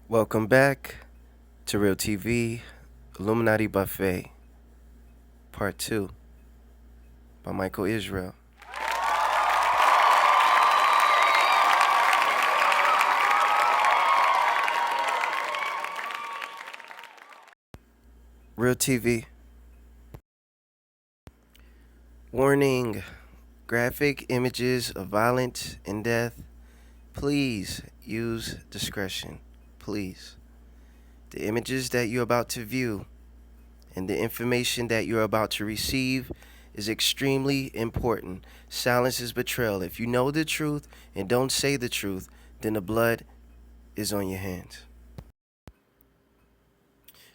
Welcome back to Real TV, Illuminati Buffet, Part 2 by Michael Israel. Real TV. Warning, graphic images of violence and death. Please use discretion. Please. The images that you're about to view and the information that you're about to receive is extremely important. Silence is betrayal. If you know the truth and don't say the truth, then the blood is on your hands.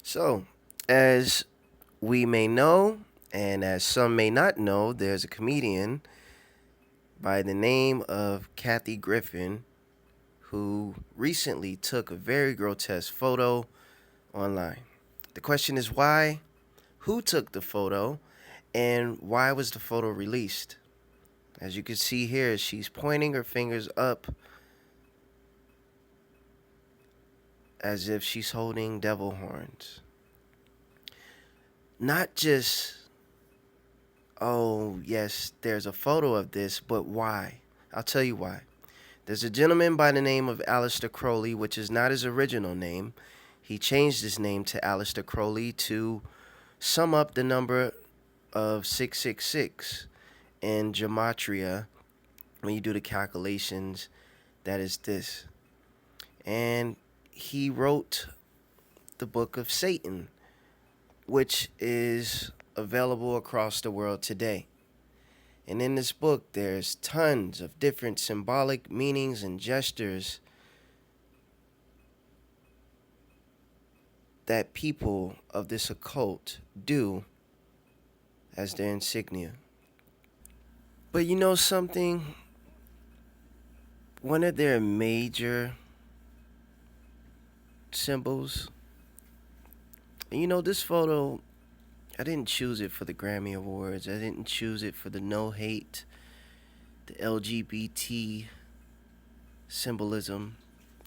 So, as we may know, and as some may not know, there's a comedian by the name of CATHY Griffin who recently took a very grotesque photo online. The question is why, who took the photo, and why was the photo released? As you can see here, she's pointing her fingers up as if she's holding devil horns. Not just, oh, yes, there's a photo of this, but why? I'll tell you why. There's a gentleman by the name of Aleister Crowley, which is not his original name. He changed his name to Aleister Crowley to sum up the number of 666 in gematria. When you do the calculations, that is this. And he wrote the Book of Satan, which is available across the world today. And in this book, there's tons of different symbolic meanings and gestures that people of this occult do as their insignia. But you know something? One of their major symbols, and you know, this photo, I didn't choose it for the Grammy Awards. I didn't choose it for the no hate, the LGBT symbolism.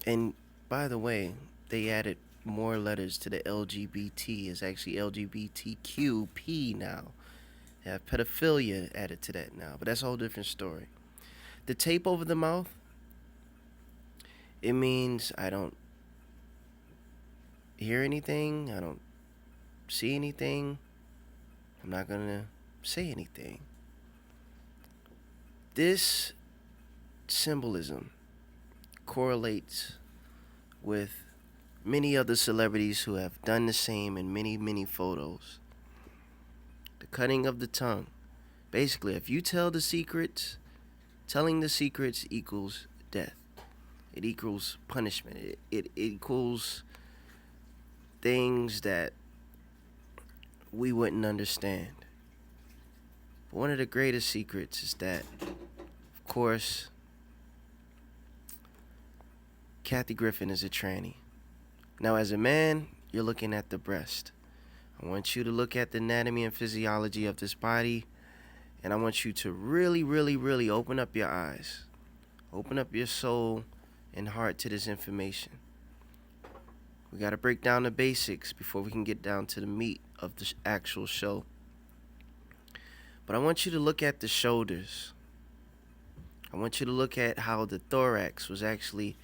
And by the way, they added more letters to the LGBT. It's actually LGBTQP now. They have pedophilia added to that now, but that's a whole different story. The tape over the mouth, it means I don't hear anything, I don't see anything, I'm not gonna say anything. This symbolism correlates with many other celebrities who have done the same in many, many photos. The cutting of the tongue. Basically, if you tell the secrets, telling the secrets equals death. It equals punishment. It equals things that we wouldn't understand. But one of the greatest secrets is that, of course, CATHY Griffin is a tranny. Now, as a man, you're looking at the breast. I want you to look at the anatomy and physiology of this body, and I want you to really, really, really open up your eyes, open up your soul and heart to this information. We got to break down the basics before we can get down to the meat of the actual show. But I want you to look at the shoulders. I want you to look at how the thorax was actually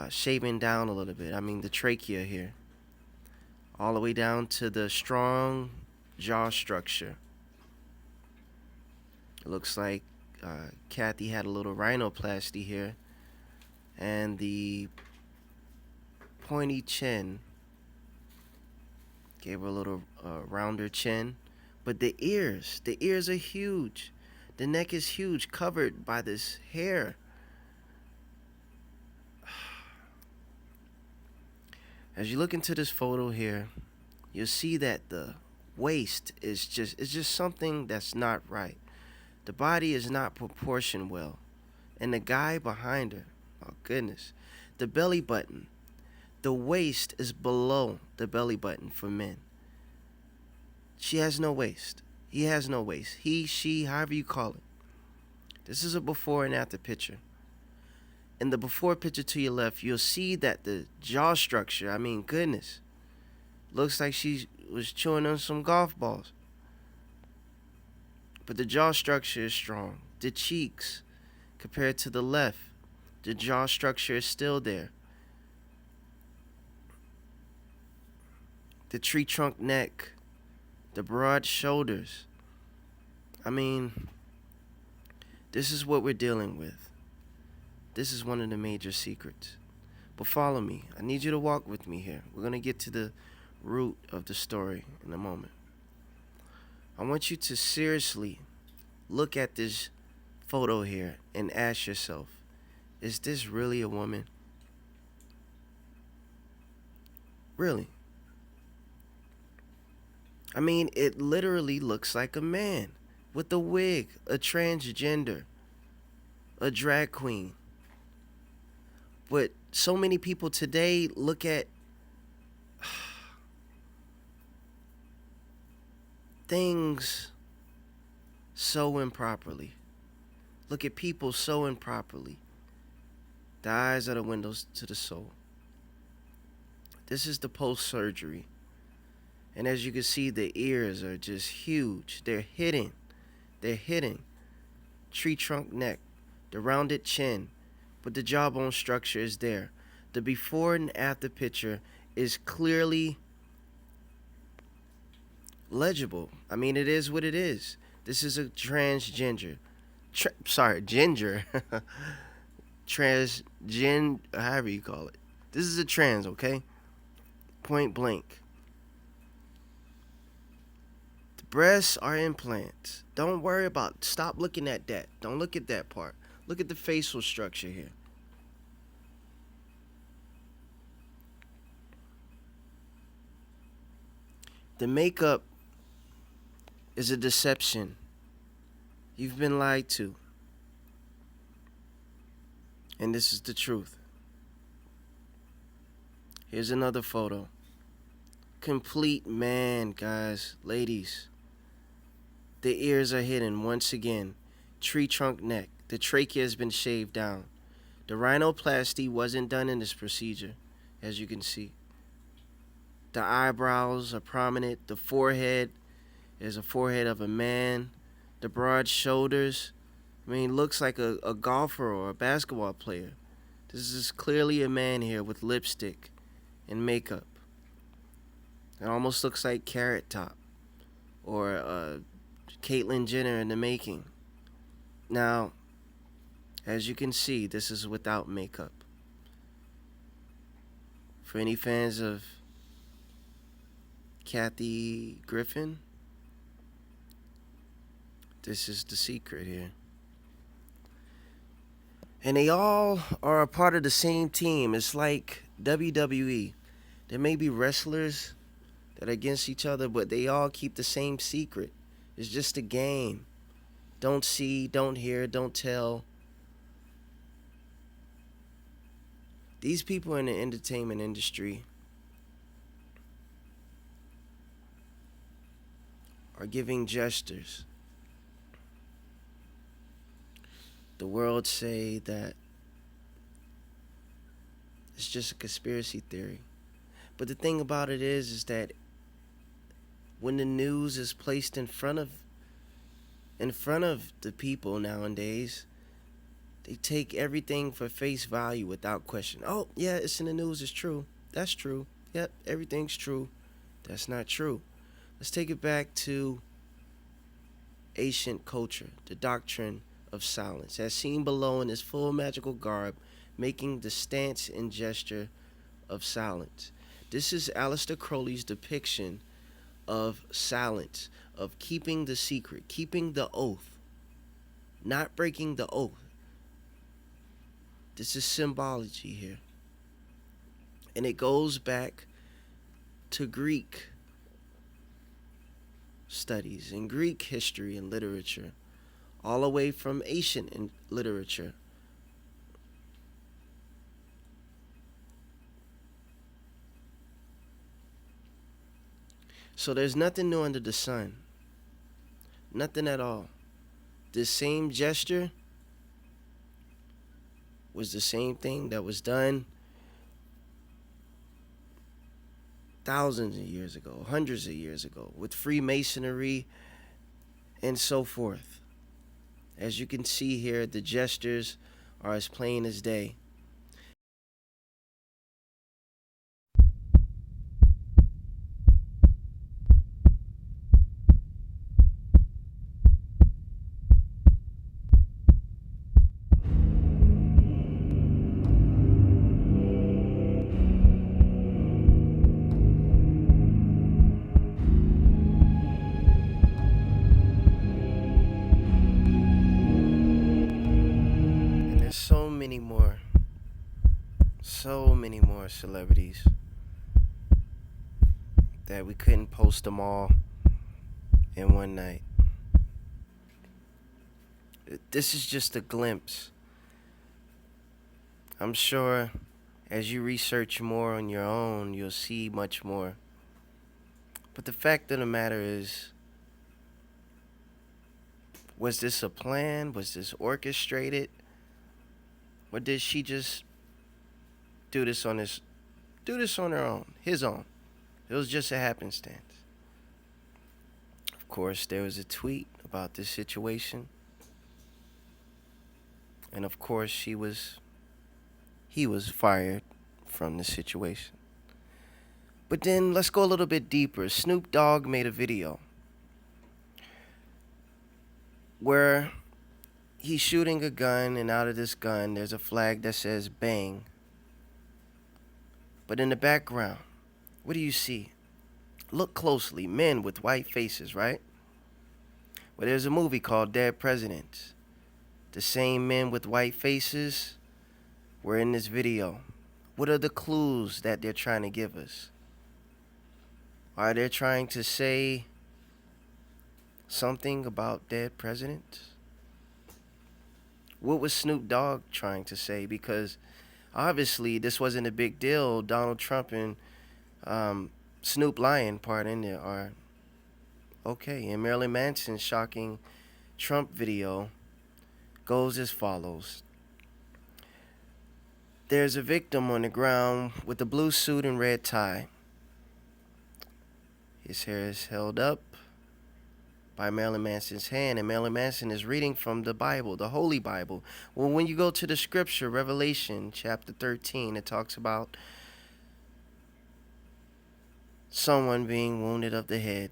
shaving down a little bit. I mean, the trachea here. All the way down to the strong jaw structure. It looks like CATHY had a little rhinoplasty here. And the pointy chin gave her a little rounder chin. But the ears are huge. The neck is huge, covered by this hair. As you look into this photo here, you'll see that the waist is just something that's not right. The body is not proportioned well. And the guy behind her, oh goodness, the belly button. The waist is below the belly button for men. She has no waist. He has no waist. He, she, however you call it. This is a before and after picture. in the before picture to your left, you'll see that the jaw structure, I mean, goodness, looks like she was chewing on some golf balls. But the jaw structure is strong. The cheeks, compared to the left, the jaw structure is still there. The tree trunk neck, the broad shoulders. I mean, this is what we're dealing with. This is one of the major secrets. But follow me. I need you to walk with me here. We're going to get to the root of the story in a moment. I want you to seriously look at this photo here and ask yourself, is this really a woman? Really? I mean, it literally looks like a man with a wig, a transgender, a drag queen. But so many people today look at things so improperly. Look at people so improperly. The eyes are the windows to the soul. This is the post-surgery. And as you can see, the ears are just huge. They're hidden. They're hidden. Tree trunk neck, the rounded chin, but the jawbone structure is there. The before and after picture is clearly legible. I mean, it is what it is. This is a transgender. Ginger. However you call it. This is a trans, okay? Point blank. The breasts are implants. Don't worry about, stop looking at that. Don't look at that part. Look at the facial structure here. The makeup is a deception. You've been lied to. And this is the truth. Here's another photo. Complete man, guys, ladies. The ears are hidden once again. Tree trunk neck. The trachea has been shaved down. The rhinoplasty wasn't done in this procedure, as you can see. The eyebrows are prominent. The forehead is a forehead of a man. The broad shoulders, I mean, looks like a golfer or a basketball player. This is clearly a man here with lipstick and makeup. It almost looks like Carrot Top or Caitlyn Jenner in the making. Now, as you can see, this is without makeup. For any fans of CATHY GRIFFIN, this is the secret here. And they all are a part of the same team. It's like WWE. There may be wrestlers that are against each other, but they all keep the same secret. It's just a game. Don't see, don't hear, don't tell. These people in the entertainment industry are giving gestures. The world say that it's just a conspiracy theory. But the thing about it is that when the news is placed in front of the people nowadays, they take everything for face value without question. Oh, yeah, it's in the news, it's true. That's true. Yep, everything's true. That's not true. Let's take it back to ancient culture, the doctrine of silence, as seen below in his full magical garb, making the stance and gesture of silence. This is Aleister Crowley's depiction of silence, of keeping the secret, keeping the oath, not breaking the oath. This is symbology here. And it goes back to Greek studies and Greek history and literature, all the way from ancient literature. So there's nothing new under the sun. Nothing at all. This same gesture was the same thing that was done thousands of years ago, hundreds of years ago, with Freemasonry and so forth. As you can see here, the gestures are as plain as day. And there's so many more celebrities that we couldn't post them all in one night. This is just a glimpse. I'm sure as you research more on your own, you'll see much more. But the fact of the matter is, was this a plan? Was this orchestrated? Or did she just do this on her own, his own? It was just a happenstance. Of course, there was a tweet about this situation. And of course, he was fired from the situation. But then let's go a little bit deeper. Snoop Dogg made a video where he's shooting a gun, and out of this gun there's a flag that says bang. But in the background, what do you see? Look closely. Men with white faces, right? Well, there's a movie called Dead Presidents. The same men with white faces were in this video. What are the clues that they're trying to give us? Are they trying to say something about dead presidents? What was Snoop Dogg trying to say? Because obviously this wasn't a big deal. Donald Trump and Snoop lying part in there are okay. And Marilyn Manson's shocking Trump video goes as follows. There's a victim on the ground with a blue suit and red tie. His hair is held up by Marilyn Manson's hand, and Marilyn Manson is reading from the Bible, the Holy Bible. Well, when you go to the scripture, Revelation chapter 13, it talks about someone being wounded of the head.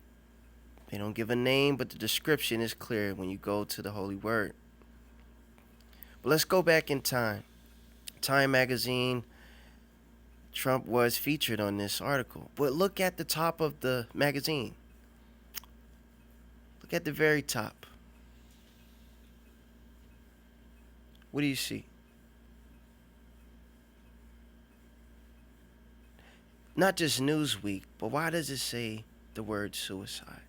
They don't give a name, but the description is clear when you go to the Holy Word. But let's go back in time. Time magazine, Trump was featured on this article. But look at the top of the magazine. Look at the very top. What do you see? Not just Newsweek, but why does it say the word suicide?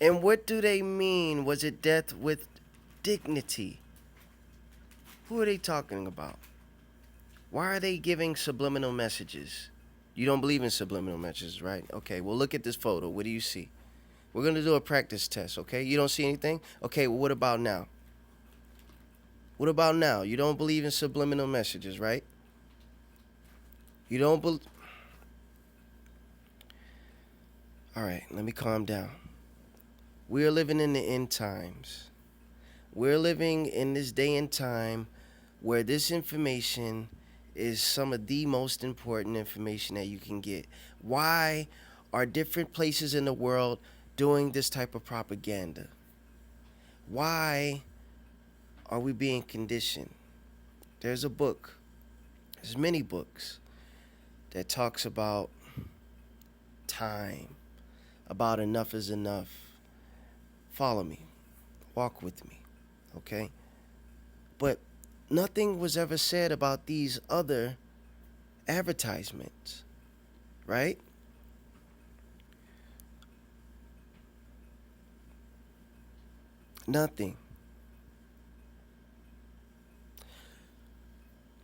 And what do they mean? Was it death with dignity? Who are they talking about? Why are they giving subliminal messages? You don't believe in subliminal messages, right? Okay, well, look at this photo. What do you see? We're going to do a practice test, okay? You don't see anything? Okay, well, what about now? What about now? You don't believe in subliminal messages, right? You don't believe... All right, let me calm down. We're living in the end times. We're living in this day and time where this information is some of the most important information that you can get. Why are different places in the world doing this type of propaganda? Why are we being conditioned? There's a book, there's many books that talks about time, about enough is enough. Follow me, walk with me, okay? But nothing was ever said about these other advertisements, right? Nothing.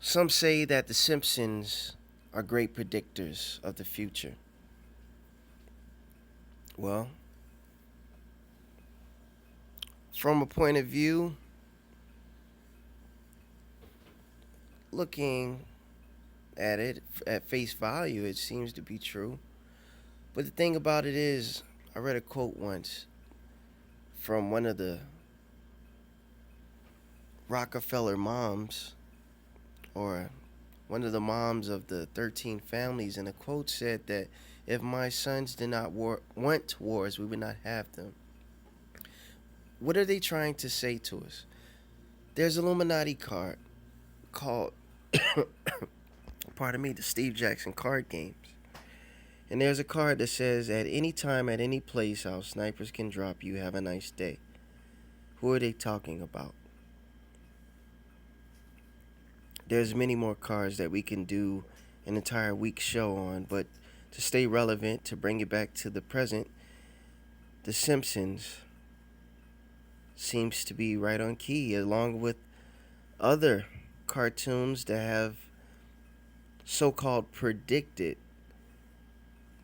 Some say that the Simpsons are great predictors of the future. Well, from a point of view looking at it at face value, it seems to be true. But the thing about it is, I read a quote once from one of the Rockefeller moms, or one of the moms of the 13 families, and the quote said that if my sons did not want wars, we would not have them. What are they trying to say to us? There's an Illuminati card called, pardon me, the Steve Jackson card games. And there's a card that says, at any time, at any place, our snipers can drop you. Have a nice day. Who are they talking about? There's many more cards that we can do an entire week show on, but to stay relevant, to bring it back to the present, The Simpsons seems to be right on key, along with other cartoons that have so-called predicted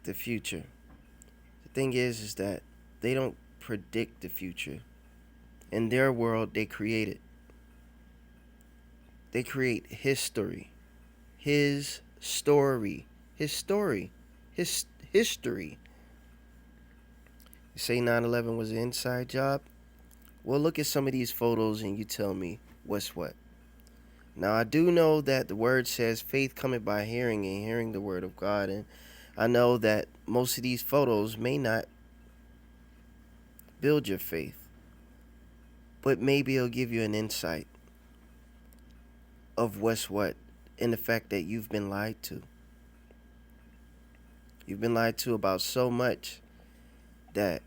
the future. The thing is that they don't predict the future. In their world, they create it. They create history. His story. His story. His history. You say 9/11 was an inside job? Well, look at some of these photos and you tell me what's what. Now, I do know that the word says faith cometh by hearing, and hearing the word of God. And I know that most of these photos may not build your faith, but maybe it'll give you an insight of what's what, in the fact that you've been lied to. You've been lied to about so much that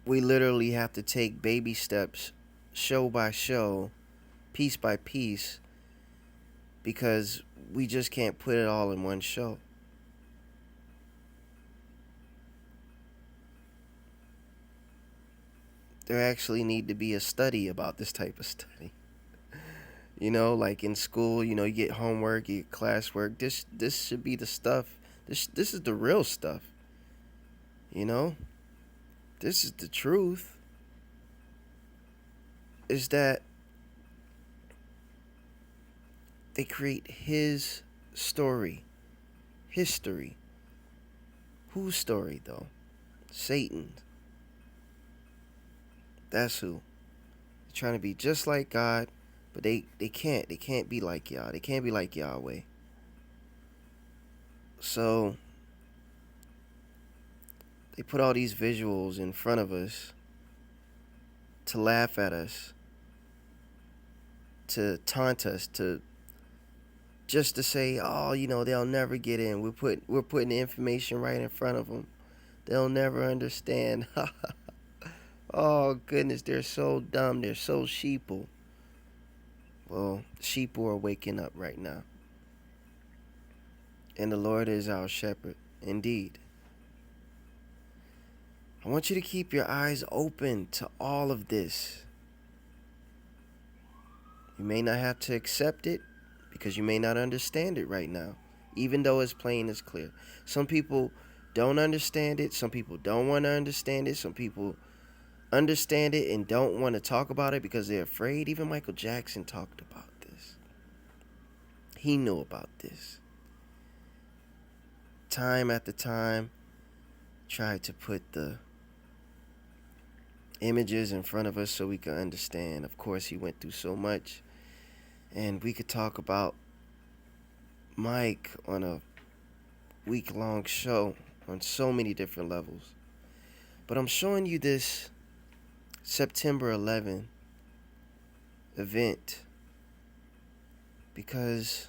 we literally have to take baby steps, show by show, piece by piece, because we just can't put it all in one show. There actually need to be a study about this type of study. You know, like in school, you get homework, you get classwork. This should be the stuff. This is the real stuff. You know? This is the truth. Is that they create his story. History. Whose story, though? Satan. That's who. They're trying to be just like God, but they can't. They can't be like Yah. They can't be like Yahweh. So they put all these visuals in front of us to laugh at us, to taunt us, to just to say, oh, they'll never get in. We're putting the information right in front of them. They'll never understand. Oh goodness, they're so dumb. They're so sheeple. Well, sheeple are waking up right now, and the Lord is our shepherd, indeed. I want you to keep your eyes open to all of this. You may not have to accept it because you may not understand it right now, even though it's plain as clear. Some people don't understand it. Some people don't want to understand it. Some people understand it and don't want to talk about it because they're afraid. Even Michael Jackson talked about this. He knew about this. Time after time, tried to put the images in front of us so we could understand. Of course, he went through so much, and we could talk about Mike on a week-long show on so many different levels. But I'm showing you this September 11 event because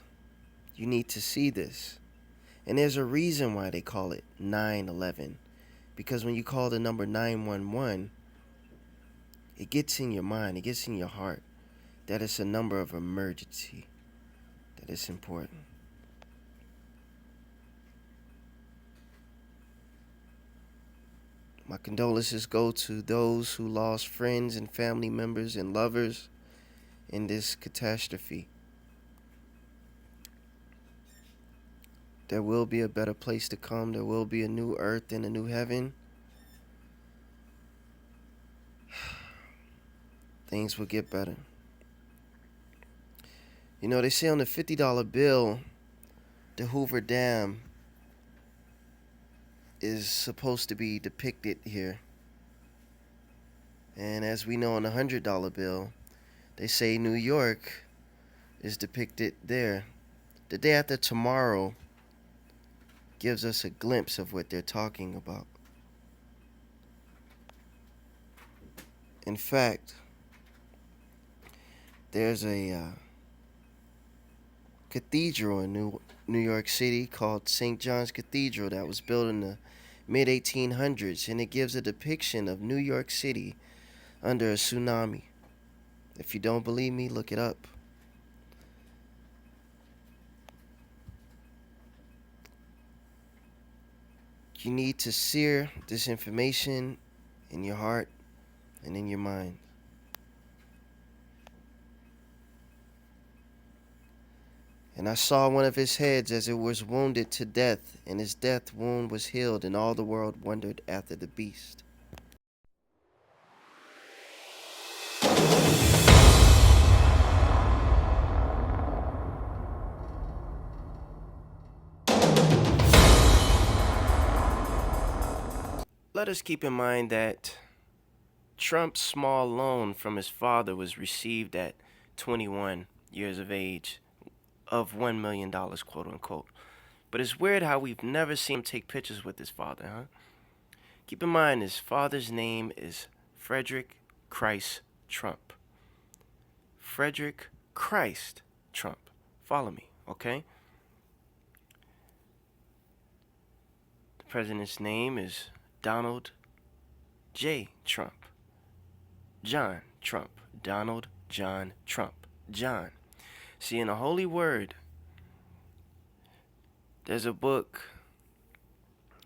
you need to see this. And there's a reason why they call it 9/11. Because when you call the number 911, it gets in your mind, it gets in your heart that it's a number of emergency, that it's important. My condolences go to those who lost friends and family members and lovers in this catastrophe. There will be a better place to come. There will be a new earth and a new heaven. things will get better. You know, they say on the $50 bill, the Hoover Dam is supposed to be depicted here. And as we know on the $100 bill, they say New York is depicted there. The day after tomorrow gives us a glimpse of what they're talking about. In fact, there's a cathedral in New York City called St. John's Cathedral that was built in the mid 1800s, and it gives a depiction of New York City under a tsunami. If you don't believe me, look it up. You need to sear this information in your heart and in your mind. And I saw one of his heads as it was wounded to death, and his death wound was healed, and all the world wondered after the beast. Let us keep in mind that Trump's small loan from his father was received at 21 years of age of $1 million, quote unquote. But it's weird how we've never seen him take pictures with his father, huh? Keep in mind his father's name is Frederick Christ Trump. Frederick Christ Trump. Follow me, okay? The president's name is Donald J. Trump. John Trump. Donald John Trump. John. See, in the Holy Word, there's a book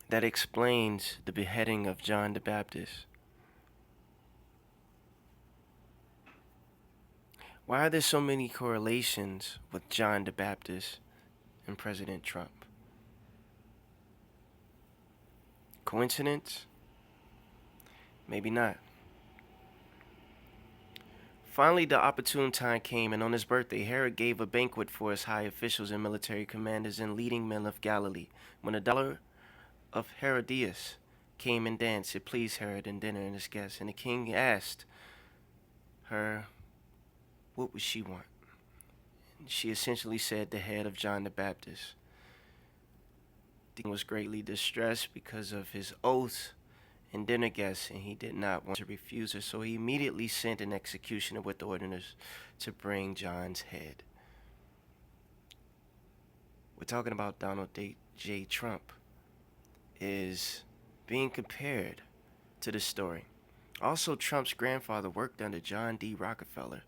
that explains the beheading of John the Baptist. Why are there so many correlations with John the Baptist and President Trump? Coincidence? Maybe not. Finally, the opportune time came, and on his birthday, Herod gave a banquet for his high officials and military commanders and leading men of Galilee. When the daughter of Herodias came and danced, it pleased Herod and dinner and his guests, and the king asked her, what would she want? And she essentially said the head of John the Baptist. The king was greatly distressed because of his oath and dinner guests, and he did not want to refuse her, so he immediately sent an executioner with orders to bring John's head. We're talking about Donald J. Trump is being compared to this story. Also, Trump's grandfather worked under John D. Rockefeller,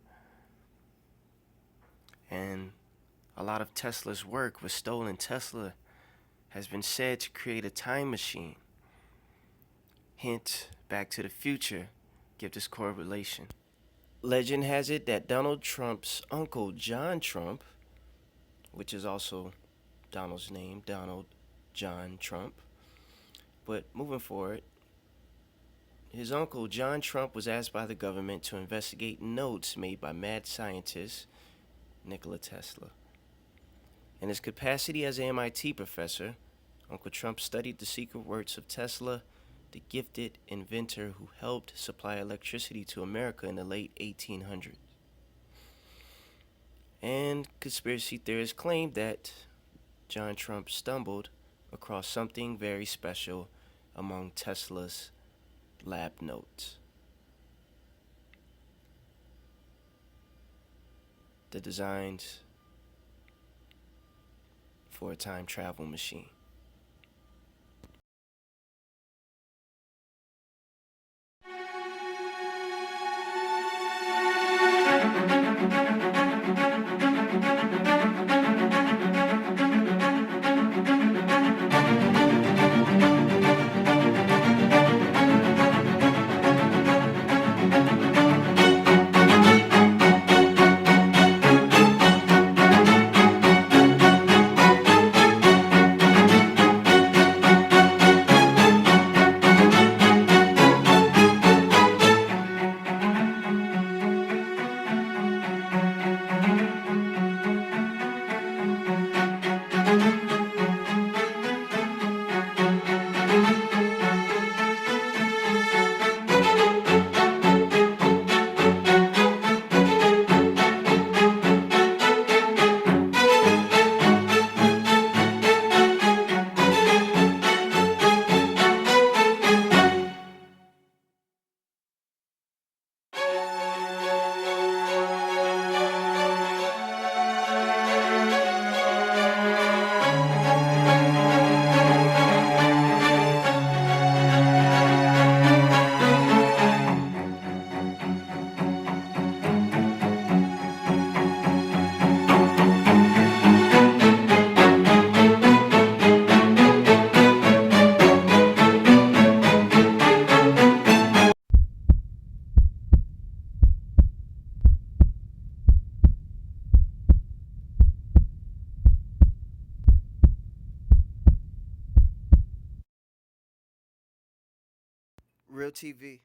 and a lot of Tesla's work was stolen. Tesla has been said to create a time machine. Hint, Back to the Future, give this correlation. Legend has it that Donald Trump's uncle, John Trump, which is also Donald's name, Donald John Trump, but moving forward, his uncle, John Trump, was asked by the government to investigate notes made by mad scientist Nikola Tesla. In his capacity as an MIT professor, Uncle Trump studied the secret works of Tesla, the gifted inventor who helped supply electricity to America in the late 1800s. And conspiracy theorists claim that John Trump stumbled across something very special among Tesla's lab notes. The designs for a time travel machine. Real TV.